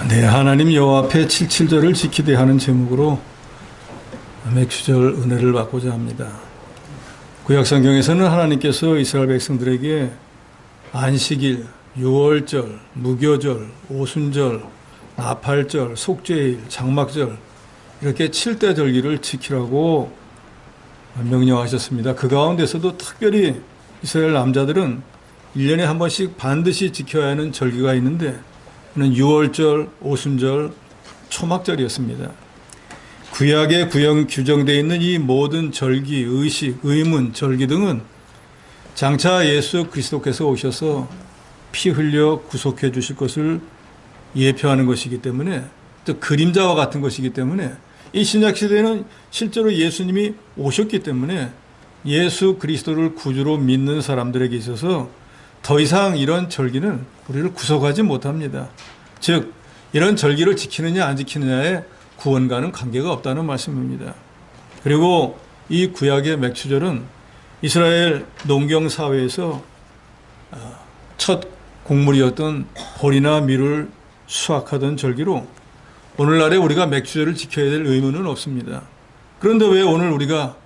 네, 하나님 여호와 앞에 칠칠절을 지키되 하는 제목으로 맥주절 은혜를 받고자 합니다. 구약성경에서는 하나님께서 이스라엘 백성들에게 안식일, 유월절, 무교절, 오순절, 나팔절, 속죄일, 장막절 이렇게 7대 절기를 지키라고 명령하셨습니다. 그 가운데서도 특별히 이스라엘 남자들은 1년에 한 번씩 반드시 지켜야 하는 절기가 있는데 그는 유월절, 오순절, 초막절이었습니다. 구약에 규정되어 있는 이 모든 절기, 의식, 의문, 절기 등은 장차 예수 그리스도께서 오셔서 피 흘려 구속해 주실 것을 예표하는 것이기 때문에 또 그림자와 같은 것이기 때문에 이 신약 시대에는 실제로 예수님이 오셨기 때문에 예수 그리스도를 구주로 믿는 사람들에게 있어서 더 이상 이런 절기는 우리를 구속하지 못합니다. 즉 이런 절기를 지키느냐 안 지키느냐에 구원과는 관계가 없다는 말씀입니다. 그리고 이 구약의 맥추절은 이스라엘 농경사회에서 첫 곡물이었던 보리나 밀을 수확하던 절기로 오늘날에 우리가 맥추절을 지켜야 될 의무는 없습니다. 그런데 왜 오늘 우리가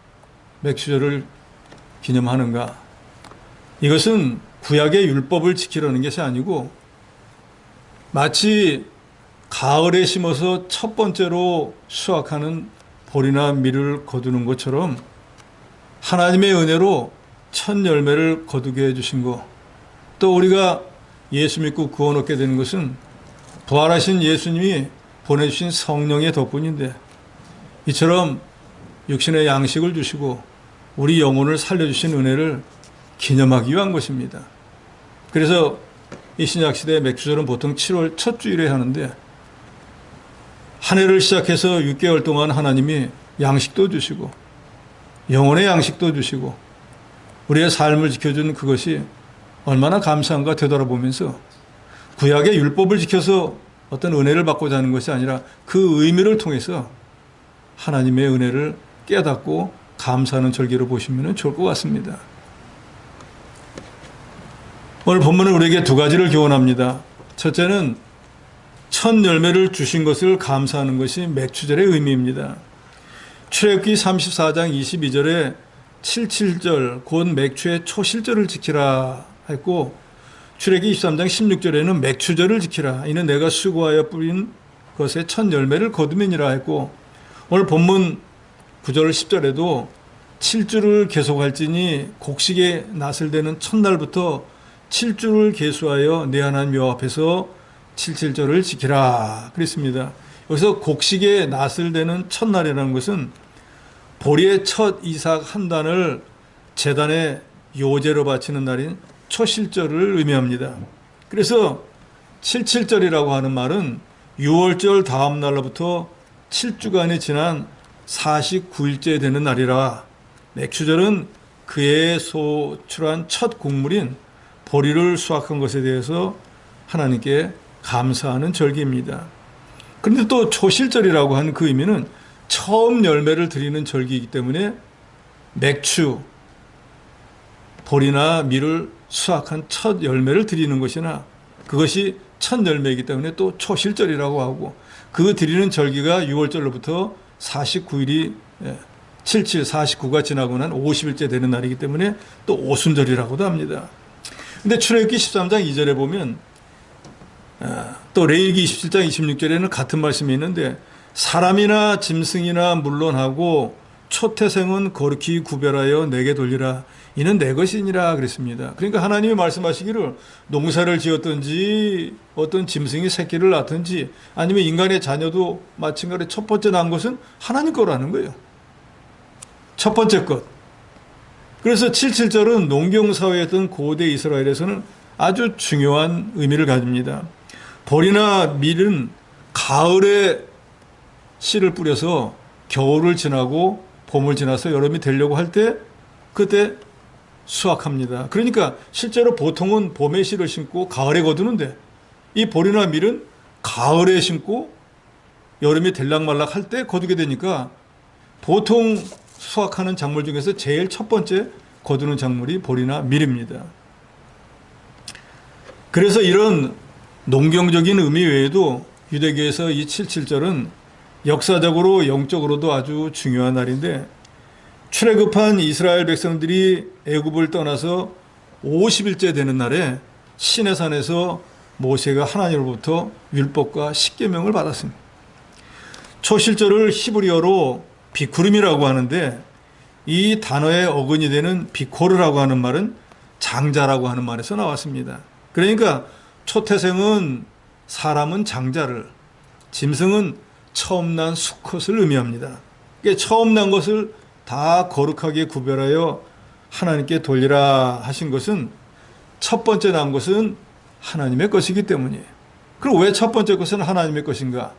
맥추절을 기념하는가? 이것은 구약의 율법을 지키려는 것이 아니고 마치 가을에 심어서 첫 번째로 수확하는 보리나 밀을 거두는 것처럼 하나님의 은혜로 첫 열매를 거두게 해주신 것, 또 우리가 예수 믿고 구원 얻게 되는 것은 부활하신 예수님이 보내주신 성령의 덕분인데 이처럼 육신의 양식을 주시고 우리 영혼을 살려주신 은혜를 기념하기 위한 것입니다. 그래서 이 신약시대의 맥주절은 보통 7월 첫 주일에 하는데 한 해를 시작해서 6개월 동안 하나님이 양식도 주시고 영혼의 양식도 주시고 우리의 삶을 지켜준 그것이 얼마나 감사한가 되돌아보면서 구약의 율법을 지켜서 어떤 은혜를 받고자 하는 것이 아니라 그 의미를 통해서 하나님의 은혜를 깨닫고 감사하는 절기로 보시면 좋을 것 같습니다. 오늘 본문은 우리에게 두 가지를 교훈합니다. 첫째는 첫 열매를 주신 것을 감사하는 것이 맥추절의 의미입니다. 출애굽기 34장 22절에 칠칠절 곧 맥추의 초실절을 지키라 했고 출애굽기 23장 16절에는 맥추절을 지키라 이는 내가 수고하여 뿌린 것의 첫 열매를 거두면이라 했고 오늘 본문 9절 10절에도 7주를 계속할지니 곡식에 낫을 대는 첫날부터 7주를 계수하여 내 하나님 여호와 앞에서 칠칠절을 지키라 그랬습니다. 여기서 곡식에 낫을 대는 첫날이라는 것은 보리의 첫 이삭 한 단을 제단에 요제로 바치는 날인 초실절을 의미합니다. 그래서 칠칠절이라고 하는 말은 6월절 다음 날로부터 7주간이 지난 49일째 되는 날이라 맥추절은 그해 소출한 첫 곡물인 보리를 수확한 것에 대해서 하나님께 감사하는 절기입니다. 그런데 또 초실절이라고 하는 그 의미는 처음 열매를 드리는 절기이기 때문에 맥추, 보리나 밀을 수확한 첫 열매를 드리는 것이나 그것이 첫 열매이기 때문에 또 초실절이라고 하고 그 드리는 절기가 6월절로부터 49일이 49가 지나고 난 50일째 되는 날이기 때문에 또 오순절이라고도 합니다. 근데 출애굽기 13장 2절에 보면 또 레위기 27장 26절에는 같은 말씀이 있는데 사람이나 짐승이나 물론하고 초태생은 거룩히 구별하여 내게 돌리라 이는 내 것이니라 그랬습니다. 그러니까 하나님이 말씀하시기를 농사를 지었든지 어떤 짐승이 새끼를 낳든지 아니면 인간의 자녀도 마찬가지로 첫 번째 난 것은 하나님 거라는 거예요. 첫 번째 것. 그래서 칠칠절은 농경사회였던 고대 이스라엘에서는 아주 중요한 의미를 가집니다. 보리나 밀은 가을에 씨를 뿌려서 겨울을 지나고 봄을 지나서 여름이 되려고 할 때 그때 수확합니다. 그러니까 실제로 보통은 봄에 씨를 심고 가을에 거두는데 이 보리나 밀은 가을에 심고 여름이 들락말락 할 때 거두게 되니까 보통 수확하는 작물 중에서 제일 첫 번째 거두는 작물이 보리나 밀입니다. 그래서 이런 농경적인 의미 외에도 유대교에서 이 77절은 역사적으로 영적으로도 아주 중요한 날인데, 출애굽한 이스라엘 백성들이 애굽을 떠나서 50일째 되는 날에 시내산에서 모세가 하나님으로부터 율법과 십계명을 받았습니다. 초실절을 히브리어로 비쿠름이라고 하는데, 이 단어의 어근이 되는 비코르라고 하는 말은 장자라고 하는 말에서 나왔습니다. 그러니까 초태생은 사람은 장자를, 짐승은 처음 난 수컷을 의미합니다. 그러니까 처음 난 것을 다 거룩하게 구별하여 하나님께 돌리라 하신 것은 첫 번째 난 것은 하나님의 것이기 때문이에요. 그럼 왜 첫 번째 것은 하나님의 것인가?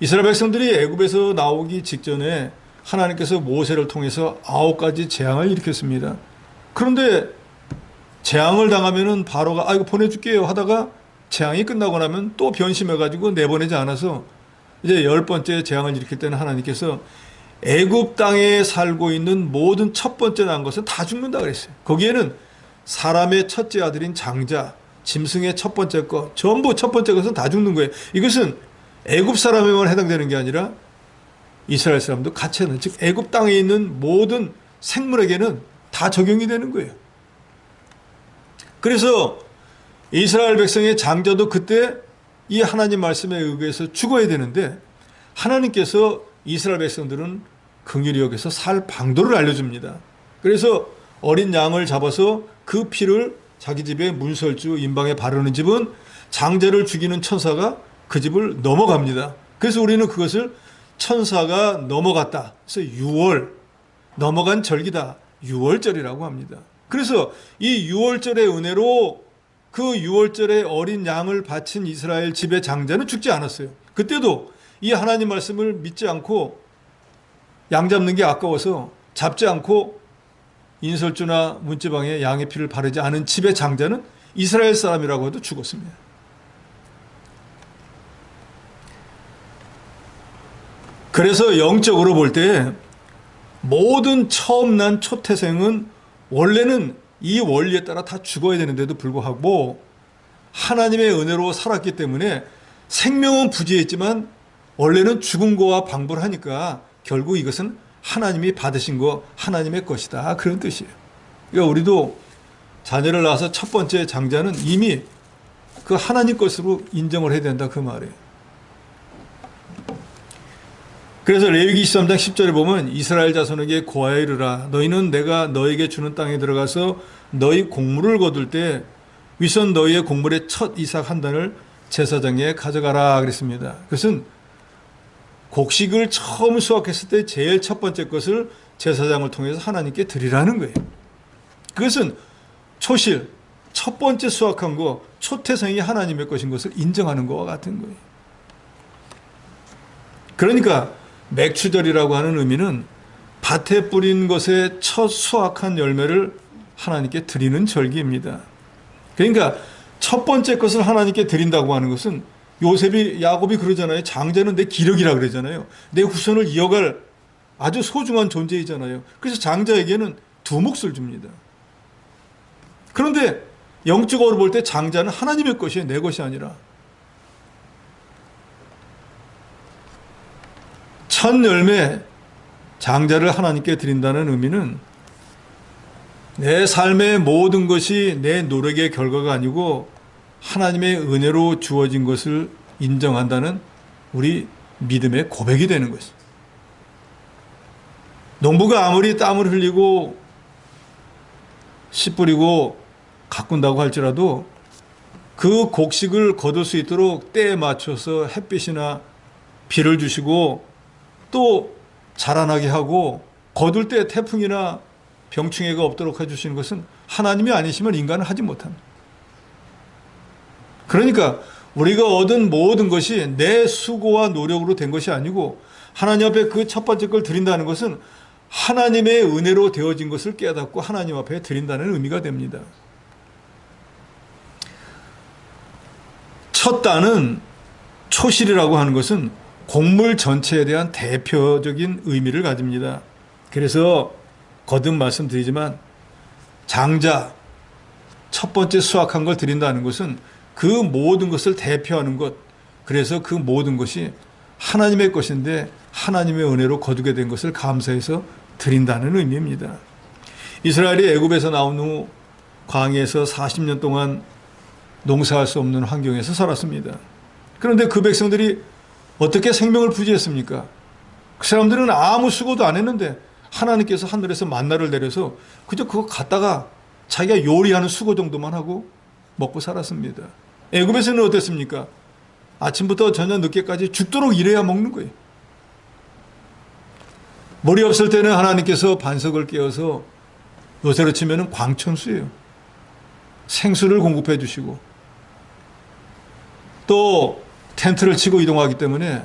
이스라엘 백성들이 애굽에서 나오기 직전에 하나님께서 모세를 통해서 9가지 재앙을 일으켰습니다. 그런데 재앙을 당하면은 바로가 이거 보내줄게요 하다가 재앙이 끝나고 나면 또 변심해가지고 내보내지 않아서 이제 10번째 재앙을 일으킬 때는 하나님께서 애굽 땅에 살고 있는 모든 첫 번째 난 것은 다 죽는다 그랬어요. 거기에는 사람의 첫째 아들인 장자, 짐승의 첫 번째 것, 전부 첫 번째 것은 다 죽는 거예요. 이것은 애굽 사람에만 해당되는 게 아니라 이스라엘 사람도 같이 하는, 즉 애굽 땅에 있는 모든 생물에게는 다 적용이 되는 거예요. 그래서 이스라엘 백성의 장자도 그때 이 하나님 말씀에 의해서 죽어야 되는데, 하나님께서 이스라엘 백성들은 긍휼히 여겨서 살 방도를 알려줍니다. 그래서 어린 양을 잡아서 그 피를 자기 집의 문설주 임방에 바르는 집은 장자를 죽이는 천사가 그 집을 넘어갑니다. 그래서 우리는 그것을 천사가 넘어갔다, 그래서 6월 넘어간 절기다, 6월절이라고 합니다. 그래서 이 6월절의 은혜로 그 6월절에 어린 양을 바친 이스라엘 집의 장자는 죽지 않았어요. 그때도 이 하나님 말씀을 믿지 않고 양 잡는 게 아까워서 잡지 않고 인설주나 문지방에 양의 피를 바르지 않은 집의 장자는 이스라엘 사람이라고 해도 죽었습니다. 그래서 영적으로 볼 때 모든 처음 난 초태생은 원래는 이 원리에 따라 다 죽어야 되는데도 불구하고 하나님의 은혜로 살았기 때문에 생명은 부재했지만 원래는 죽은 거와 방불 하니까 결국 이것은 하나님이 받으신 거, 하나님의 것이다, 그런 뜻이에요. 그러니까 우리도 자녀를 낳아서 첫 번째 장자는 이미 그 하나님 것으로 인정을 해야 된다, 그 말이에요. 그래서 레위기 23장 10절에 보면 이스라엘 자손에게 고하여 이르라, 너희는 내가 너에게 주는 땅에 들어가서 너희 곡물을 거둘 때 위선 너희의 곡물의 첫 이삭 한 단을 제사장에 가져가라 그랬습니다. 그것은 곡식을 처음 수확했을 때 제일 첫 번째 것을 제사장을 통해서 하나님께 드리라는 거예요. 그것은 초실, 첫 번째 수확한 거, 초태생이 하나님의 것인 것을 인정하는 것과 같은 거예요. 그러니까 맥추절이라고 하는 의미는 밭에 뿌린 것의 첫 수확한 열매를 하나님께 드리는 절기입니다. 그러니까 첫 번째 것을 하나님께 드린다고 하는 것은 야곱이 그러잖아요. 장자는 내 기력이라 그러잖아요. 내 후손을 이어갈 아주 소중한 존재이잖아요. 그래서 장자에게는 두 몫을 줍니다. 그런데 영적으로 볼 때 장자는 하나님의 것이에요. 내 것이 아니라. 첫 열매 장자를 하나님께 드린다는 의미는 내 삶의 모든 것이 내 노력의 결과가 아니고 하나님의 은혜로 주어진 것을 인정한다는 우리 믿음의 고백이 되는 것이죠. 농부가 아무리 땀을 흘리고 씨 뿌리고 가꾼다고 할지라도 그 곡식을 거둘 수 있도록 때에 맞춰서 햇빛이나 비를 주시고 또 자라나게 하고 거둘 때 태풍이나 병충해가 없도록 해주시는 것은 하나님이 아니시면 인간은 하지 못합니다. 그러니까 우리가 얻은 모든 것이 내 수고와 노력으로 된 것이 아니고 하나님 앞에 그 첫 번째 걸 드린다는 것은 하나님의 은혜로 되어진 것을 깨닫고 하나님 앞에 드린다는 의미가 됩니다. 첫 단은 초실이라고 하는 것은 곡물 전체에 대한 대표적인 의미를 가집니다. 그래서 거듭 말씀드리지만 장자, 첫 번째 수확한 걸 드린다는 것은 그 모든 것을 대표하는 것, 그래서 그 모든 것이 하나님의 것인데 하나님의 은혜로 거두게 된 것을 감사해서 드린다는 의미입니다. 이스라엘이 애굽에서 나온 후 광야에서 40년 동안 농사할 수 없는 환경에서 살았습니다. 그런데 그 백성들이 어떻게 생명을 부지했습니까? 그 사람들은 아무 수고도 안 했는데 하나님께서 하늘에서 만나를 내려서 그저 그거 갖다가 자기가 요리하는 수고 정도만 하고 먹고 살았습니다. 애굽에서는 어땠습니까? 아침부터 저녁 늦게까지 죽도록 일해야 먹는 거예요. 머리 없을 때는 하나님께서 반석을 깨어서 요새로 치면 광천수예요. 생수를 공급해 주시고 또 텐트를 치고 이동하기 때문에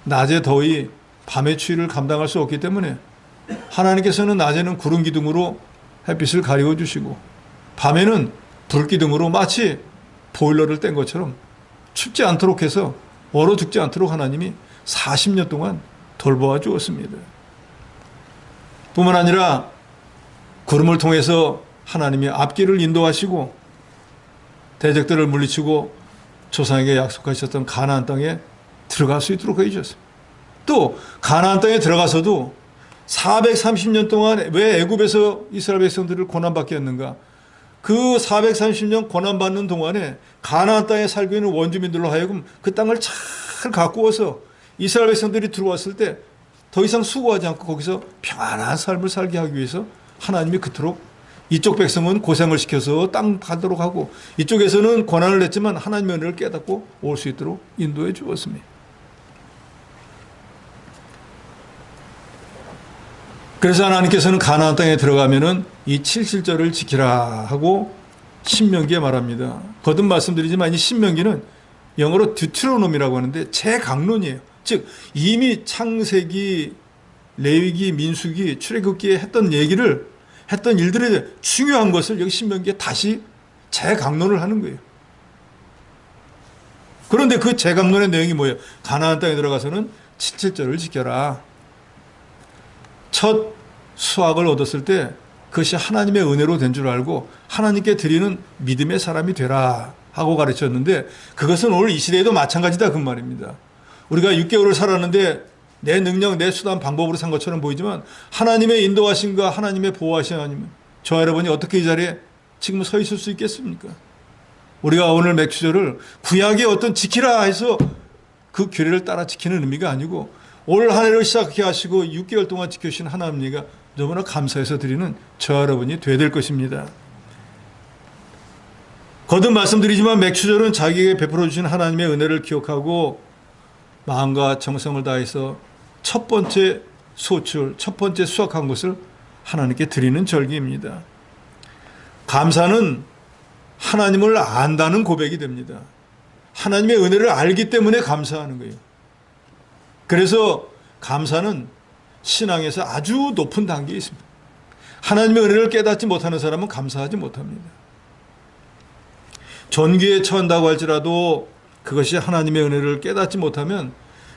낮에 더위, 밤의 추위를 감당할 수 없기 때문에 하나님께서는 낮에는 구름 기둥으로 햇빛을 가리워 주시고 밤에는 불 기둥으로 마치 보일러를 뗀 것처럼 춥지 않도록 해서 얼어 죽지 않도록 하나님이 40년 동안 돌보아 주었습니다. 뿐만 아니라 구름을 통해서 하나님이 앞길을 인도하시고 대적들을 물리치고 조상에게 약속하셨던 가나안 땅에 들어갈 수 있도록 해주셨습니다. 또 가나안 땅에 들어가서도 430년 동안 왜 애굽에서 이스라엘 백성들을 고난받게 했는가? 그 430년 고난받는 동안에 가나안 땅에 살고 있는 원주민들로 하여금 그 땅을 잘 가꾸어서 이스라엘 백성들이 들어왔을 때 더 이상 수고하지 않고 거기서 평안한 삶을 살게 하기 위해서 하나님이 그토록 이쪽 백성은 고생을 시켜서 땅 가도록 하고 이쪽에서는 고난을 냈지만 하나님의 은혜를 깨닫고 올 수 있도록 인도해 주었습니다. 그래서 하나님께서는 가나안 땅에 들어가면은 이 7실절을 지키라 하고 신명기에 말합니다. 거듭 말씀드리지만 이 신명기는 영어로 듀트로놈이라고 하는데 재강론이에요. 즉 이미 창세기, 레위기, 민수기, 출애굽기에 했던 일들에 대해 중요한 것을 여기 신명기에 다시 재강론을 하는 거예요. 그런데 그 재강론의 내용이 뭐예요? 가나안 땅에 들어가서는 7절을 지켜라. 첫 수확을 얻었을 때 그것이 하나님의 은혜로 된 줄 알고 하나님께 드리는 믿음의 사람이 되라 하고 가르쳤는데 그것은 오늘 이 시대에도 마찬가지다 그 말입니다. 우리가 6개월을 살았는데 내 능력, 내 수단, 방법으로 산 것처럼 보이지만 하나님의 인도하심과 하나님의 보호하심 아니면 저 여러분이 어떻게 이 자리에 지금 서 있을 수 있겠습니까? 우리가 오늘 맥주절을 구약의 어떤 지키라 해서 그 규례를 따라 지키는 의미가 아니고 올 한 해를 시작해 하시고 6개월 동안 지켜주신 하나님과 너무나 감사해서 드리는 저 여러분이 돼야 될 것입니다. 거듭 말씀드리지만 맥주절은 자기에게 베풀어 주신 하나님의 은혜를 기억하고 마음과 정성을 다해서 첫 번째 소출, 첫 번째 수확한 것을 하나님께 드리는 절기입니다. 감사는 하나님을 안다는 고백이 됩니다. 하나님의 은혜를 알기 때문에 감사하는 거예요. 그래서 감사는 신앙에서 아주 높은 단계에 있습니다. 하나님의 은혜를 깨닫지 못하는 사람은 감사하지 못합니다. 존귀에 처한다고 할지라도 그것이 하나님의 은혜를 깨닫지 못하면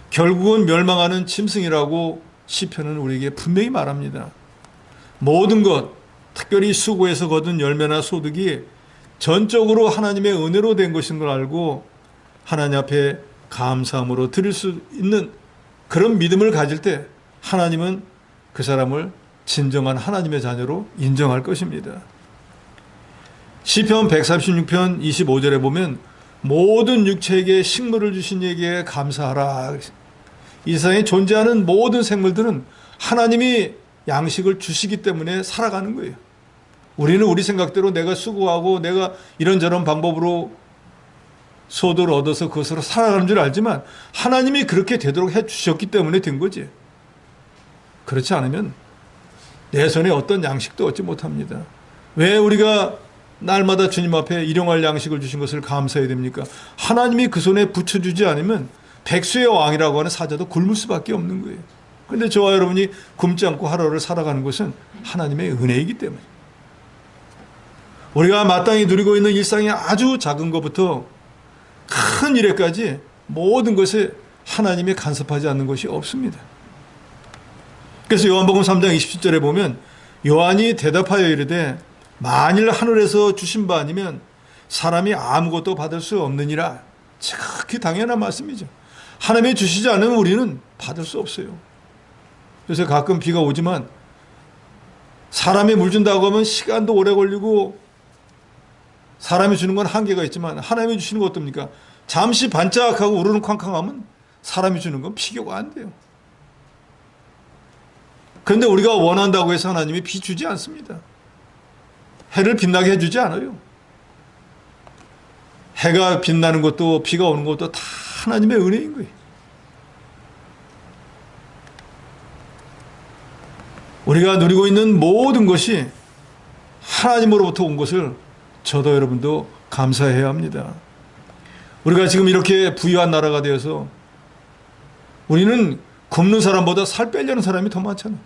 결국은 멸망하는 짐승이라고 시편은 우리에게 분명히 말합니다. 모든 것, 특별히 수고해서 거둔 열매나 소득이 전적으로 하나님의 은혜로 된 것인 걸 알고 하나님 앞에 감사함으로 드릴 수 있는 그런 믿음을 가질 때 하나님은 그 사람을 진정한 하나님의 자녀로 인정할 것입니다. 시편 136편 25절에 보면 모든 육체에게 식물을 주신 이에게 감사하라. 이 세상에 존재하는 모든 생물들은 하나님이 양식을 주시기 때문에 살아가는 거예요. 우리는 우리 생각대로 내가 수고하고 내가 이런저런 방법으로 소득을 얻어서 그것으로 살아가는 줄 알지만 하나님이 그렇게 되도록 해주셨기 때문에 된 거지. 그렇지 않으면 내 손에 어떤 양식도 얻지 못합니다. 왜 우리가 날마다 주님 앞에 일용할 양식을 주신 것을 감사해야 됩니까? 하나님이 그 손에 붙여주지 않으면 백수의 왕이라고 하는 사자도 굶을 수밖에 없는 거예요. 그런데 저와 여러분이 굶지 않고 하루를 살아가는 것은 하나님의 은혜이기 때문에 우리가 마땅히 누리고 있는 일상이 아주 작은 것부터 큰 일에까지 모든 것에 하나님이 간섭하지 않는 것이 없습니다. 그래서 요한복음 3장 27절에 보면 요한이 대답하여 이르되 만일 하늘에서 주신 바 아니면 사람이 아무것도 받을 수 없느니라. 지극히 당연한 말씀이죠. 하나님이 주시지 않으면 우리는 받을 수 없어요. 그래서 가끔 비가 오지만 사람이 물 준다고 하면 시간도 오래 걸리고 사람이 주는 건 한계가 있지만 하나님이 주시는 거 어떻습니까? 잠시 반짝하고 우르르 쾅쾅하면 사람이 주는 건 비교가 안 돼요. 그런데 우리가 원한다고 해서 하나님이 비 주지 않습니다. 해를 빛나게 해주지 않아요. 해가 빛나는 것도 비가 오는 것도 다 하나님의 은혜인 거예요. 우리가 누리고 있는 모든 것이 하나님으로부터 온 것을 저도 여러분도 감사해야 합니다. 우리가 지금 이렇게 부유한 나라가 되어서 우리는 굶는 사람보다 살 빼려는 사람이 더 많잖아.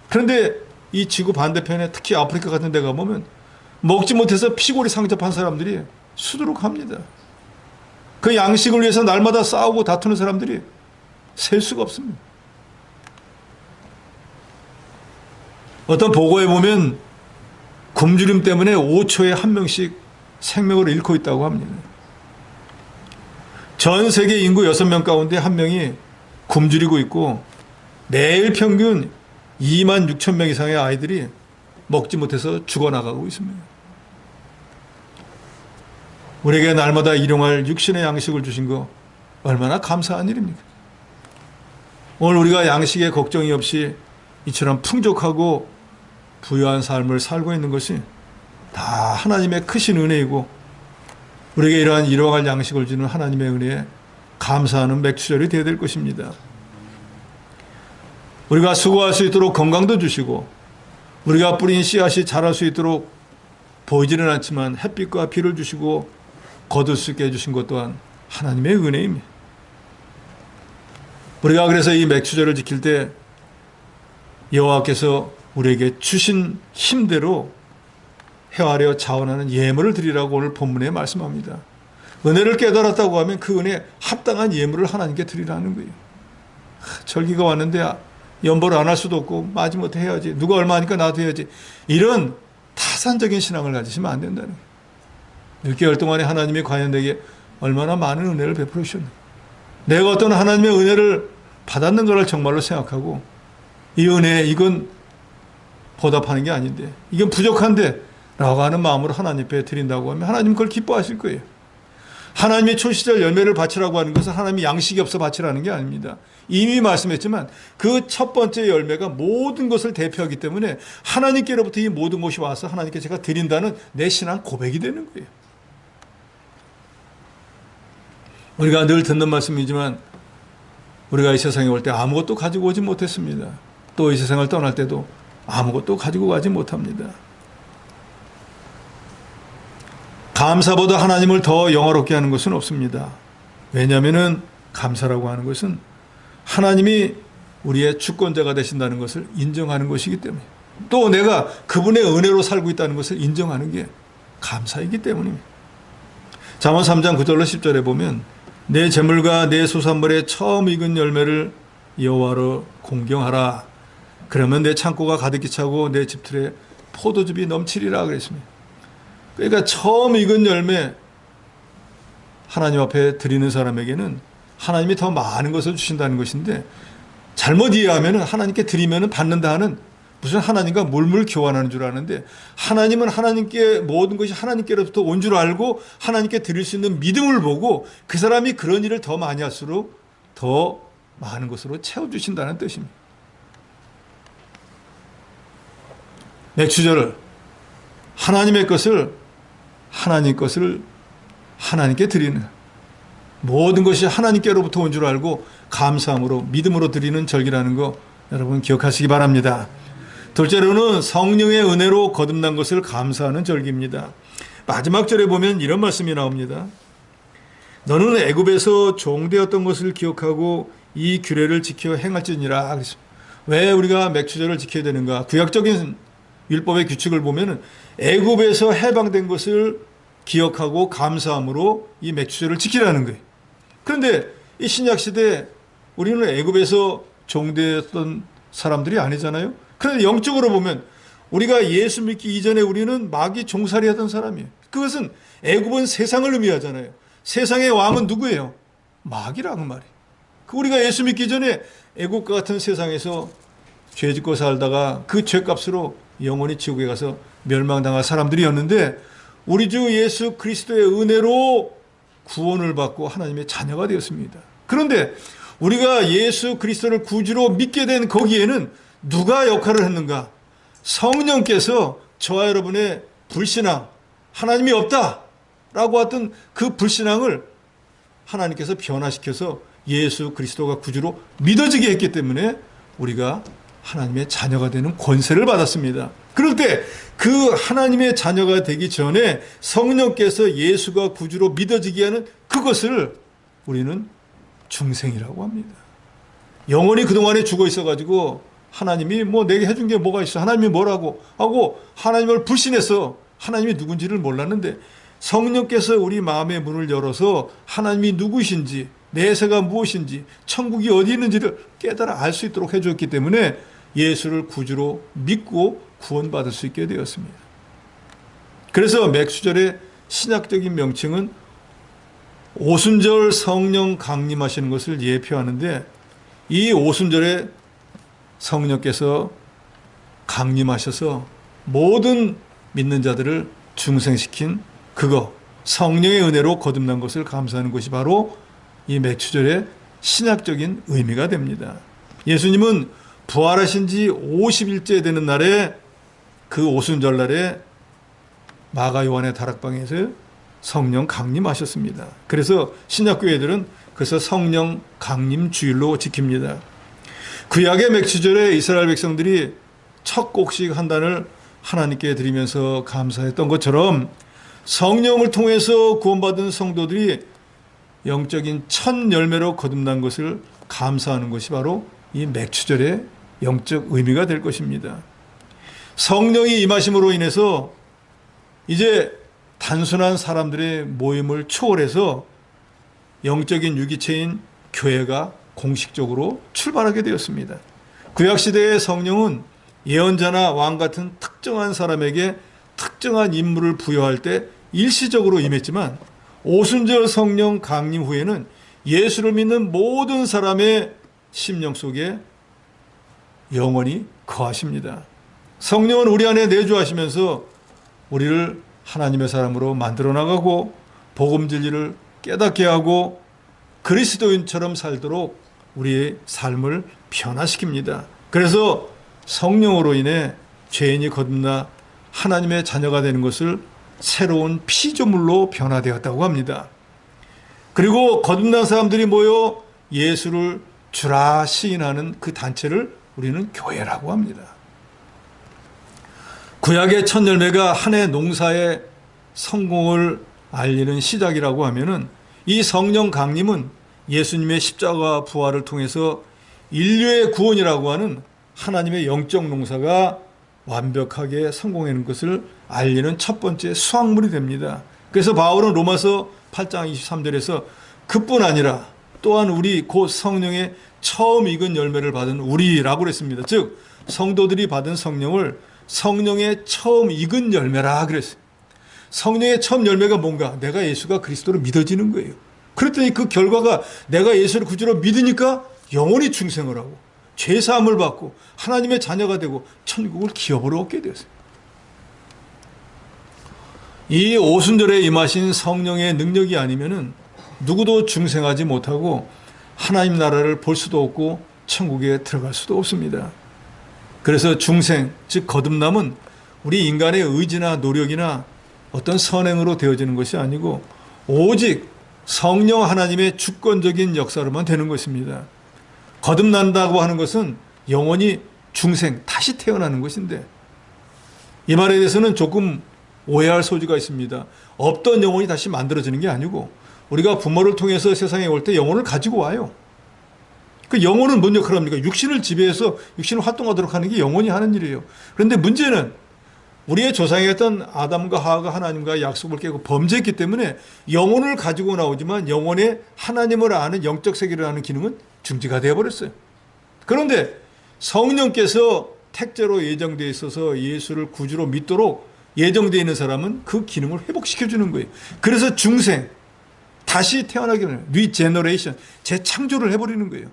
그런데 이 지구 반대편에 특히 아프리카 같은 데 가보면 먹지 못해서 피골이 상접한 사람들이 수두룩합니다. 그 양식을 위해서 날마다 싸우고 다투는 사람들이 셀 수가 없습니다. 어떤 보고에 보면 굶주림 때문에 5초에 한 명씩 생명을 잃고 있다고 합니다. 전 세계 인구 6명 가운데 한 명이 굶주리고 있고 매일 평균 2만 6천 명 이상의 아이들이 먹지 못해서 죽어나가고 있습니다. 우리에게 날마다 일용할 육신의 양식을 주신 거 얼마나 감사한 일입니까? 오늘 우리가 양식에 걱정이 없이 이처럼 풍족하고 부유한 삶을 살고 있는 것이 다 하나님의 크신 은혜이고 우리에게 이러한 일용할 양식을 주는 하나님의 은혜에 감사하는 맥주절이 되어야 될 것입니다. 우리가 수고할 수 있도록 건강도 주시고 우리가 뿌린 씨앗이 자랄 수 있도록 보이지는 않지만 햇빛과 비를 주시고 거둘 수 있게 해주신 것 또한 하나님의 은혜입니다. 우리가 그래서 이 맥주절을 지킬 때 여호와께서 우리에게 주신 힘대로 헤아려 자원하는 예물을 드리라고 오늘 본문에 말씀합니다. 은혜를 깨달았다고 하면 그 은혜에 합당한 예물을 하나님께 드리라는 거예요. 절기가 왔는데 연보를 안 할 수도 없고 마지못해 해야지. 누가 얼마 하니까 나도 해야지. 이런 타산적인 신앙을 가지시면 안 된다는 거예요. 6개월 동안에 하나님이 과연 내게 얼마나 많은 은혜를 베풀어 주셨는가. 내가 어떤 하나님의 은혜를 받았는 것을 정말로 생각하고 이 은혜 이건 보답하는 게 아닌데 이건 부족한데 라고 하는 마음으로 하나님 앞에 드린다고 하면 하나님 그걸 기뻐하실 거예요. 하나님의 초시절 열매를 바치라고 하는 것은 하나님이 양식이 없어 바치라는 게 아닙니다. 이미 말씀했지만 그 첫 번째 열매가 모든 것을 대표하기 때문에 하나님께로부터 이 모든 것이 와서 하나님께 제가 드린다는 내 신앙 고백이 되는 거예요. 우리가 늘 듣는 말씀이지만 우리가 이 세상에 올 때 아무것도 가지고 오지 못했습니다. 또 이 세상을 떠날 때도 아무것도 가지고 가지 못합니다. 감사보다 하나님을 더 영화롭게 하는 것은 없습니다. 왜냐하면 감사라고 하는 것은 하나님이 우리의 주권자가 되신다는 것을 인정하는 것이기 때문에 또 내가 그분의 은혜로 살고 있다는 것을 인정하는 게 감사이기 때문입니다. 잠언 3장 9절로 10절에 보면 내 재물과 내 소산물의 처음 익은 열매를 여호와로 공경하라. 그러면 내 창고가 가득히 차고 내 집틀에 포도즙이 넘치리라 그랬습니다. 그러니까 처음 익은 열매 하나님 앞에 드리는 사람에게는 하나님이 더 많은 것을 주신다는 것인데 잘못 이해하면 하나님께 드리면 받는다 하는 무슨 하나님과 물물 교환하는 줄 아는데 하나님은 하나님께 모든 것이 하나님께로부터 온 줄 알고 하나님께 드릴 수 있는 믿음을 보고 그 사람이 그런 일을 더 많이 할수록 더 많은 것으로 채워주신다는 뜻입니다. 맥주절을 하나님의 것을 하나님께 드리는 모든 것이 하나님께로부터 온 줄 알고 감사함으로 믿음으로 드리는 절기라는 거 여러분 기억하시기 바랍니다. 둘째로는 성령의 은혜로 거듭난 것을 감사하는 절기입니다. 마지막 절에 보면 이런 말씀이 나옵니다. 너는 애굽에서 종되었던 것을 기억하고 이 규례를 지켜 행할지니라. 왜 우리가 맥주절을 지켜야 되는가? 구약적인 율법의 규칙을 보면 애굽에서 해방된 것을 기억하고 감사함으로 이 맥주절을 지키라는 거예요. 그런데 이 신약시대에 우리는 애굽에서 종되었던 사람들이 아니잖아요. 그런데 영적으로 보면 우리가 예수 믿기 이전에 우리는 마귀 종살이 하던 사람이에요. 그것은 애굽은 세상을 의미하잖아요. 세상의 왕은 누구예요? 마귀라고 말이에요. 우리가 예수 믿기 전에 애국과 같은 세상에서 죄 짓고 살다가 그 죄값으로 영원히 지옥에 가서 멸망당할 사람들이었는데 우리 주 예수 그리스도의 은혜로 구원을 받고 하나님의 자녀가 되었습니다. 그런데 우리가 예수 그리스도를 구주로 믿게 된 거기에는 누가 역할을 했는가? 성령께서 저와 여러분의 불신앙, 하나님이 없다라고 했던 그 불신앙을 하나님께서 변화시켜서 예수 그리스도가 구주로 믿어지게 했기 때문에 우리가 하나님의 자녀가 되는 권세를 받았습니다. 그럴 때 그 하나님의 자녀가 되기 전에 성령께서 예수가 구주로 믿어지게 하는 그것을 우리는 중생이라고 합니다. 영원히 그동안에 죽어 있어가지고 하나님이 내게 해준 게 뭐가 있어? 하나님이 뭐라고 하고 하나님을 불신해서 하나님이 누군지를 몰랐는데 성령께서 우리 마음의 문을 열어서 하나님이 누구신지, 내세가 무엇인지, 천국이 어디 있는지를 깨달아 알 수 있도록 해주었기 때문에 예수를 구주로 믿고 구원받을 수 있게 되었습니다. 그래서 맥수절의 신약적인 명칭은 오순절 성령 강림하시는 것을 예표하는데 이 오순절에 성령께서 강림하셔서 모든 믿는 자들을 중생시킨 그거, 성령의 은혜로 거듭난 것을 감사하는 것이 바로 이 맥추절의 신약적인 의미가 됩니다. 예수님은 부활하신 지 50일째 되는 날에 그 오순절 날에 마가 요한의 다락방에서 성령 강림하셨습니다. 그래서 신약교회들은 그래서 성령 강림 주일로 지킵니다. 구약의 맥추절에 이스라엘 백성들이 첫 곡식 한 단을 하나님께 드리면서 감사했던 것처럼 성령을 통해서 구원받은 성도들이 영적인 첫 열매로 거듭난 것을 감사하는 것이 바로 이 맥추절의 영적 의미가 될 것입니다. 성령이 임하심으로 인해서 이제 단순한 사람들의 모임을 초월해서 영적인 유기체인 교회가 공식적으로 출발하게 되었습니다. 구약시대의 성령은 예언자나 왕 같은 특정한 사람에게 특정한 임무를 부여할 때 일시적으로 임했지만 오순절 성령 강림 후에는 예수를 믿는 모든 사람의 심령 속에 영원히 거하십니다. 성령은 우리 안에 내주하시면서 우리를 하나님의 사람으로 만들어 나가고 복음 진리를 깨닫게 하고 그리스도인처럼 살도록 우리의 삶을 변화시킵니다. 그래서 성령으로 인해 죄인이 거듭나 하나님의 자녀가 되는 것을 새로운 피조물로 변화되었다고 합니다. 그리고 거듭난 사람들이 모여 예수를 주라 시인하는 그 단체를 우리는 교회라고 합니다. 구약의 첫 열매가 한 해 농사의 성공을 알리는 시작이라고 하면은 이 성령 강림은 예수님의 십자가 부활을 통해서 인류의 구원이라고 하는 하나님의 영적 농사가 완벽하게 성공하는 것을 알리는 첫 번째 수확물이 됩니다. 그래서 바울은 로마서 8장 23절에서 그뿐 아니라 또한 우리 곧 성령의 처음 익은 열매를 받은 우리라고 그랬습니다. 즉 성도들이 받은 성령을 성령의 처음 익은 열매라 그랬어요. 성령의 처음 열매가 뭔가? 내가 예수가 그리스도로 믿어지는 거예요. 그랬더니 그 결과가 내가 예수를 구주로 믿으니까 영원히 중생을 하고 죄사함을 받고 하나님의 자녀가 되고 천국을 기업으로 얻게 되었어요. 이 오순절에 임하신 성령의 능력이 아니면은 누구도 중생하지 못하고 하나님 나라를 볼 수도 없고 천국에 들어갈 수도 없습니다. 그래서 중생, 즉 거듭남은 우리 인간의 의지나 노력이나 어떤 선행으로 되어지는 것이 아니고 오직 성령 하나님의 주권적인 역사로만 되는 것입니다. 거듭난다고 하는 것은 영원히 중생, 다시 태어나는 것인데 이 말에 대해서는 조금 오해할 소지가 있습니다. 없던 영혼이 다시 만들어지는 게 아니고 우리가 부모를 통해서 세상에 올 때 영혼을 가지고 와요. 그 영혼은 뭔 역할을 합니까? 육신을 지배해서 육신을 활동하도록 하는 게 영혼이 하는 일이에요. 그런데 문제는 우리의 조상이었던 아담과 하와가 하나님과의 약속을 깨고 범죄했기 때문에 영혼을 가지고 나오지만 영혼의 하나님을 아는 영적 세계를 아는 기능은 중지가 되어버렸어요. 그런데 성령께서 택제로 예정되어 있어서 예수를 구주로 믿도록 예정되어 있는 사람은 그 기능을 회복시켜주는 거예요. 그래서 중생, 다시 태어나게 하는 리제너레이션, 재창조를 해버리는 거예요.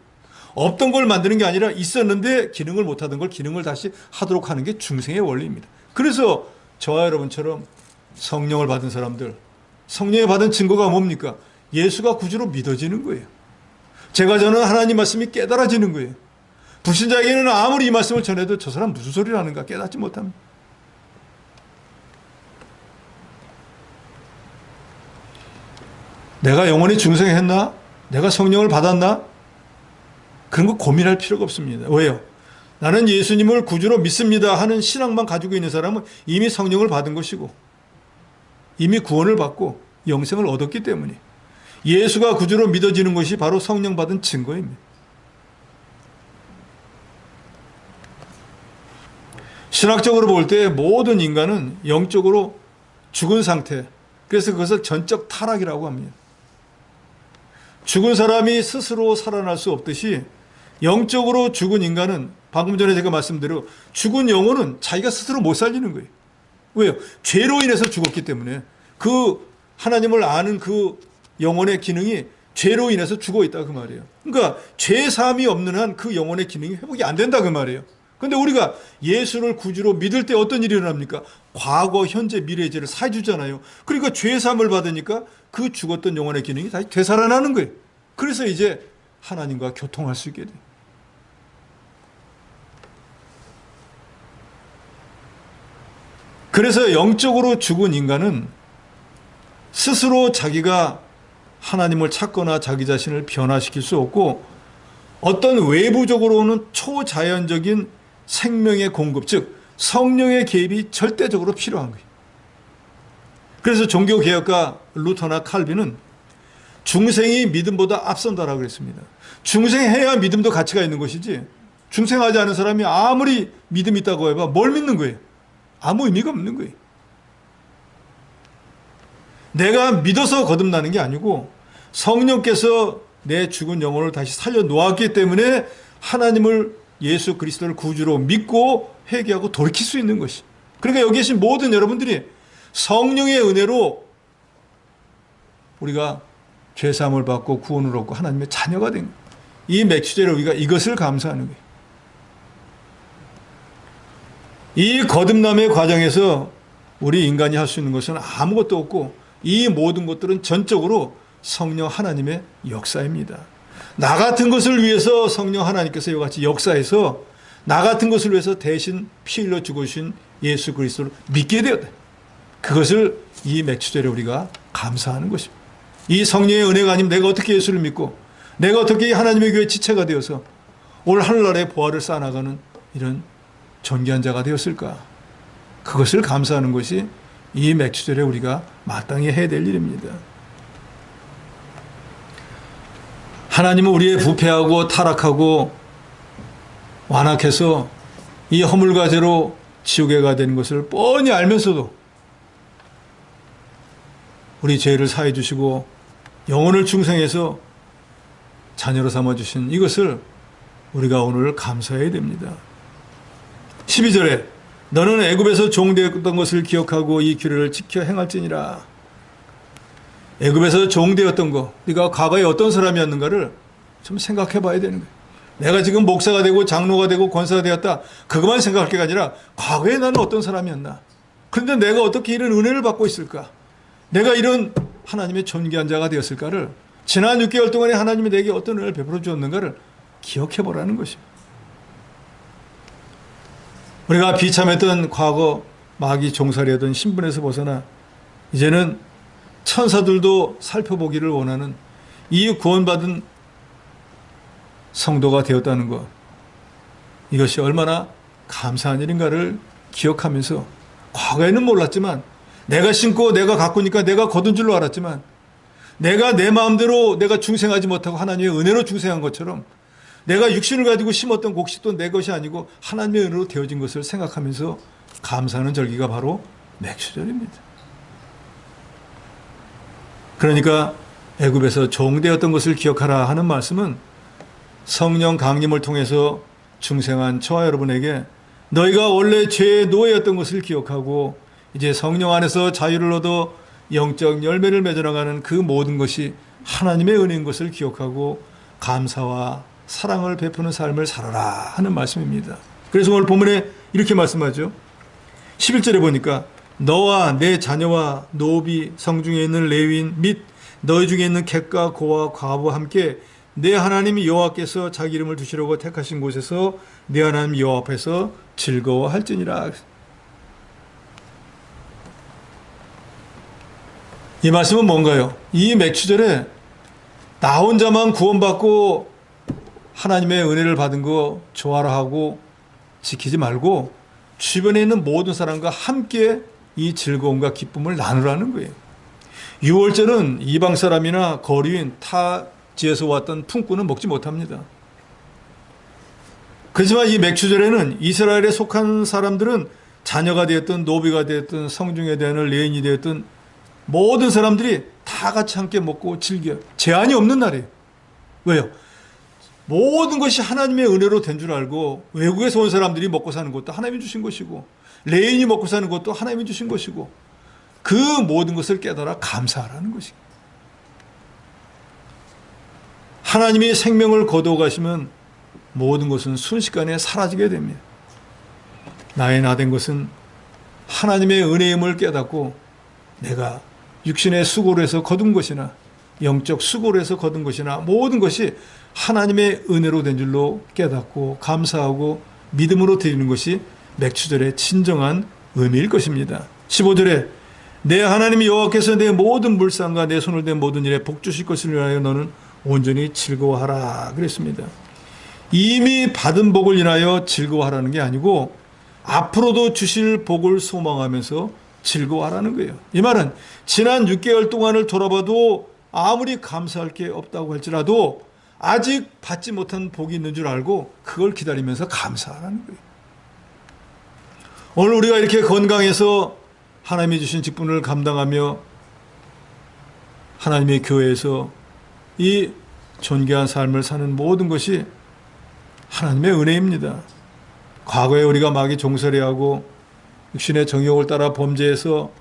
없던 걸 만드는 게 아니라 있었는데 기능을 못하던 걸 기능을 다시 하도록 하는 게 중생의 원리입니다. 그래서 저와 여러분처럼 성령을 받은 사람들, 성령에 받은 증거가 뭡니까? 예수가 구주로 믿어지는 거예요. 제가 전하는 하나님 말씀이 깨달아지는 거예요. 불신자에게는 아무리 이 말씀을 전해도 저 사람 무슨 소리를 하는가 깨닫지 못합니다. 내가 영원히 중생했나? 내가 성령을 받았나? 그런 거 고민할 필요가 없습니다. 왜요? 나는 예수님을 구주로 믿습니다 하는 신앙만 가지고 있는 사람은 이미 성령을 받은 것이고 이미 구원을 받고 영생을 얻었기 때문에 예수가 구주로 믿어지는 것이 바로 성령 받은 증거입니다. 신학적으로 볼 때 모든 인간은 영적으로 죽은 상태, 그래서 그것을 전적 타락이라고 합니다. 죽은 사람이 스스로 살아날 수 없듯이 영적으로 죽은 인간은 방금 전에 제가 말씀대로 죽은 영혼은 자기가 스스로 못 살리는 거예요. 왜요? 죄로 인해서 죽었기 때문에 그 하나님을 아는 그 영혼의 기능이 죄로 인해서 죽어 있다 그 말이에요. 그러니까 죄 사함이 없는 한 그 영혼의 기능이 회복이 안 된다 그 말이에요. 그런데 우리가 예수를 구주로 믿을 때 어떤 일이 일어납니까? 과거, 현재, 미래의 죄를 사해 주잖아요. 그러니까 죄 사함을 받으니까 그 죽었던 영혼의 기능이 다시 되살아나는 거예요. 그래서 이제 하나님과 교통할 수 있게 돼요. 그래서 영적으로 죽은 인간은 스스로 자기가 하나님을 찾거나 자기 자신을 변화시킬 수 없고 어떤 외부적으로는 초자연적인 생명의 공급, 즉 성령의 개입이 절대적으로 필요한 거예요. 그래서 종교개혁가 루터나 칼빈은 중생이 믿음보다 앞선다라고 그랬습니다. 중생해야 믿음도 가치가 있는 것이지 중생하지 않은 사람이 아무리 믿음이 있다고 해봐 뭘 믿는 거예요? 아무 의미가 없는 거예요. 내가 믿어서 거듭나는 게 아니고 성령께서 내 죽은 영혼을 다시 살려 놓았기 때문에 하나님을 예수 그리스도를 구주로 믿고 회개하고 돌이킬 수 있는 것이. 그러니까 여기 계신 모든 여러분들이 성령의 은혜로 우리가 죄사함을 받고 구원을 얻고 하나님의 자녀가 된 거예요. 이 맥주제로 우리가 이것을 감사하는 거예요. 이 거듭남의 과정에서 우리 인간이 할 수 있는 것은 아무것도 없고 이 모든 것들은 전적으로 성령 하나님의 역사입니다. 나 같은 것을 위해서 성령 하나님께서 이와 같이 역사해서 나 같은 것을 위해서 대신 피 흘려 죽으신 예수 그리스도를 믿게 되었다. 그것을 이 맥주제로 우리가 감사하는 것입니다. 이 성령의 은혜가 아니면 내가 어떻게 예수를 믿고 내가 어떻게 하나님의 교회 지체가 되어서 올 하늘나라의 보화를 쌓아나가는 이런 존귀한 자가 되었을까? 그것을 감사하는 것이 이 맥주절에 우리가 마땅히 해야 될 일입니다. 하나님은 우리의 부패하고 타락하고 완악해서 이 허물과 죄로 지옥에 가야 되는 것을 뻔히 알면서도 우리 죄를 사해 주시고 영혼을 충성해서 자녀로 삼아주신 이것을 우리가 오늘 감사해야 됩니다. 12절에 너는 애굽에서 종되었던 것을 기억하고 이 규례를 지켜 행할지니라. 애굽에서 종되었던 거, 네가 과거에 어떤 사람이었는가를 좀 생각해 봐야 되는 거예요. 내가 지금 목사가 되고 장로가 되고 권사가 되었다, 그것만 생각할 게 아니라 과거에 나는 어떤 사람이었나, 그런데 내가 어떻게 이런 은혜를 받고 있을까, 내가 이런 하나님의 존귀한 자가 되었을까를, 지난 6개월 동안에 하나님이 내게 어떤 은혜를 베풀어 주었는가를 기억해 보라는 것입니다. 우리가 비참했던 과거 마귀 종살이하던 신분에서 벗어나 이제는 천사들도 살펴보기를 원하는 이 구원받은 성도가 되었다는 것, 이것이 얼마나 감사한 일인가를 기억하면서, 과거에는 몰랐지만 내가 신고 내가 가꾸니까 내가 거둔 줄로 알았지만 내가 내 마음대로 내가 중생하지 못하고 하나님의 은혜로 중생한 것처럼 내가 육신을 가지고 심었던 곡식도 내 것이 아니고 하나님의 은혜로 되어진 것을 생각하면서 감사하는 절기가 바로 맥주절입니다. 그러니까 애굽에서 종되었던 것을 기억하라 하는 말씀은 성령 강림을 통해서 중생한 저와 여러분에게 너희가 원래 죄의 노예였던 것을 기억하고 이제 성령 안에서 자유를 얻어 영적 열매를 맺어나가는 그 모든 것이 하나님의 은혜인 것을 기억하고 감사와 사랑을 베푸는 삶을 살아라 하는 말씀입니다. 그래서 오늘 본문에 이렇게 말씀하죠. 11절에 보니까 너와 내 자녀와 노비, 성중에 있는 레위인 및 너희 중에 있는 객과 고와 과부와 함께 내 하나님 여호와께서 자기 이름을 두시려고 택하신 곳에서 내 하나님 여호와 앞에서 즐거워할지니라. 이 말씀은 뭔가요? 이 맥추절에 나 혼자만 구원받고 하나님의 은혜를 받은 거 좋아라 하고 지키지 말고 주변에 있는 모든 사람과 함께 이 즐거움과 기쁨을 나누라는 거예요. 유월절은 이방 사람이나 거류인 타 지에서 왔던 품꾼은 먹지 못합니다. 그렇지만 이 맥추절에는 이스라엘에 속한 사람들은 자녀가 되었든 노비가 되었든 성중에 대한 레인이 되었든 모든 사람들이 다 같이 함께 먹고 즐겨요. 제한이 없는 날이에요. 왜요? 모든 것이 하나님의 은혜로 된 줄 알고 외국에서 온 사람들이 먹고 사는 것도 하나님이 주신 것이고 레인이 먹고 사는 것도 하나님이 주신 것이고 그 모든 것을 깨달아 감사하라는 것입니다. 하나님이 생명을 거두어 가시면 모든 것은 순식간에 사라지게 됩니다. 나의 나된 것은 하나님의 은혜임을 깨닫고 내가 육신의 수고로 해서 거둔 것이나 영적 수고로 해서 거둔 것이나 모든 것이 하나님의 은혜로 된 줄로 깨닫고 감사하고 믿음으로 드리는 것이 맥추절의 진정한 의미일 것입니다. 15절에 내 하나님 여호와께서 내 모든 물상과 내 손을 댄 모든 일에 복 주실 것을 위하여 너는 온전히 즐거워하라 그랬습니다. 이미 받은 복을 인하여 즐거워하라는 게 아니고 앞으로도 주실 복을 소망하면서 즐거워하라는 거예요. 이 말은 지난 6개월 동안을 돌아봐도 아무리 감사할 게 없다고 할지라도 아직 받지 못한 복이 있는 줄 알고 그걸 기다리면서 감사하라는 거예요. 오늘 우리가 이렇게 건강해서 하나님이 주신 직분을 감당하며 하나님의 교회에서 이 존귀한 삶을 사는 모든 것이 하나님의 은혜입니다. 과거에 우리가 마귀 종살이하고 육신의 정욕을 따라 범죄해서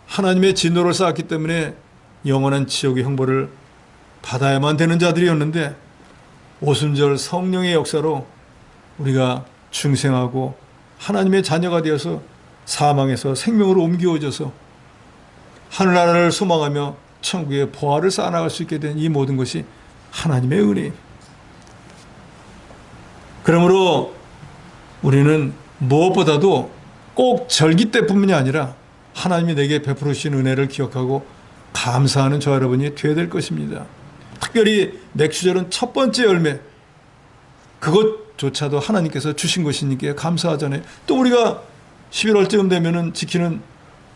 하나님의 진노를 쌓았기 때문에 영원한 지옥의 형벌을 받아야만 되는 자들이었는데 오순절 성령의 역사로 우리가 중생하고 하나님의 자녀가 되어서 사망에서 생명으로 옮겨져서 하늘나라를 소망하며 천국의 보화를 쌓아나갈 수 있게 된 이 모든 것이 하나님의 은혜입니다. 그러므로 우리는 무엇보다도 꼭 절기 때뿐만이 아니라 하나님이 내게 베풀으신 은혜를 기억하고 감사하는 저 여러분이 되어야 될 것입니다. 특별히 맥추절은 첫 번째 열매, 그것조차도 하나님께서 주신 것이니까 감사하잖아요. 또 우리가 11월쯤 되면은 지키는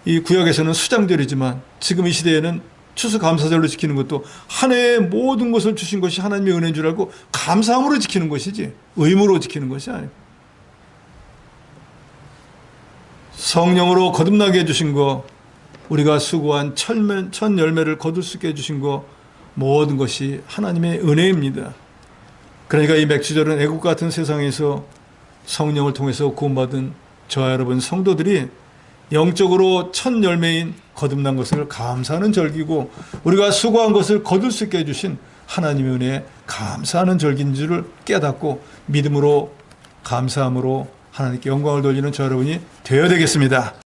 이 구약에서는 수장절이지만 지금 이 시대에는 추수감사절로 지키는 것도 한 해의 모든 것을 주신 것이 하나님의 은혜인 줄 알고 감사함으로 지키는 것이지 의무로 지키는 것이 아니에요. 성령으로 거듭나게 해주신 거, 우리가 수고한 첫 열매를 거둘 수 있게 해주신 거, 모든 것이 하나님의 은혜입니다. 그러니까 이 맥추절은 애국 같은 세상에서 성령을 통해서 구원받은 저와 여러분 성도들이 영적으로 첫 열매인 거듭난 것을 감사하는 절기고 우리가 수고한 것을 거둘 수 있게 해주신 하나님의 은혜에 감사하는 절기인 줄을 깨닫고 믿음으로 감사함으로 하나님께 영광을 돌리는 저 여러분이 되어야 되겠습니다.